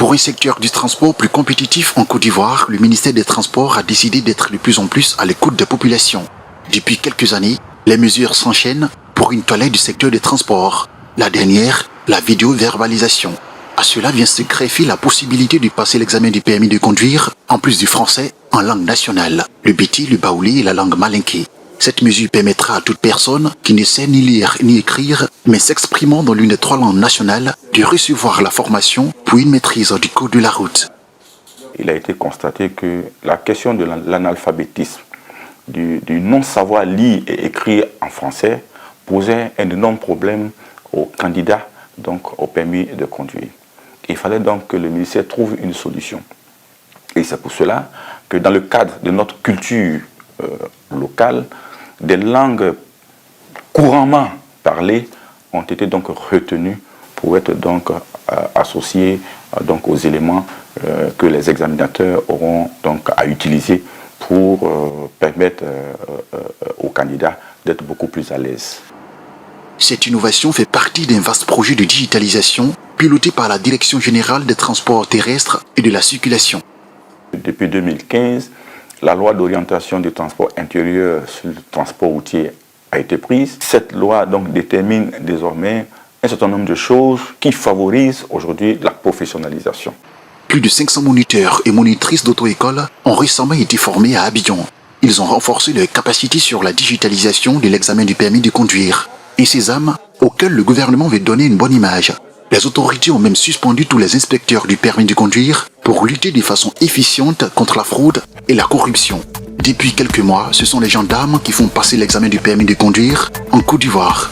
Pour un secteur du transport plus compétitif en Côte d'Ivoire, le ministère des Transports a décidé d'être de plus en plus à l'écoute des populations. Depuis quelques années, les mesures s'enchaînent pour une toilette du secteur des transports. La dernière, la vidéo-verbalisation. À cela vient se greffer la possibilité de passer l'examen du permis de conduire, en plus du français, en langue nationale, le béti, le baoulé et la langue malinké. Cette mesure permettra à toute personne qui ne sait ni lire ni écrire, mais s'exprimant dans l'une des 3 langues nationales, de recevoir la formation pour une maîtrise du code de la route. Il a été constaté que la question de l'analphabétisme, du non-savoir lire et écrire en français, posait un énorme problème aux candidats, donc au permis de conduire. Il fallait donc que le ministère trouve une solution. Et c'est pour cela que dans le cadre de notre culture locale, des langues couramment parlées ont été donc retenues pour être donc associées donc aux éléments que les examinateurs auront donc à utiliser pour permettre aux candidats d'être beaucoup plus à l'aise. Cette innovation fait partie d'un vaste projet de digitalisation piloté par la Direction générale des transports terrestres et de la circulation. Depuis 2015, la loi d'orientation du transport intérieur sur le transport routier a été prise. Cette loi donc détermine désormais un certain nombre de choses qui favorisent aujourd'hui la professionnalisation. Plus de 500 moniteurs et monitrices d'auto-école ont récemment été formés à Abidjan. Ils ont renforcé leurs capacités sur la digitalisation de l'examen du permis de conduire. Un sésame auquel le gouvernement veut donner une bonne image. Les autorités ont même suspendu tous les inspecteurs du permis de conduire pour lutter de façon efficiente contre la fraude et la corruption. Depuis quelques mois, ce sont les gendarmes qui font passer l'examen du permis de conduire en Côte d'Ivoire.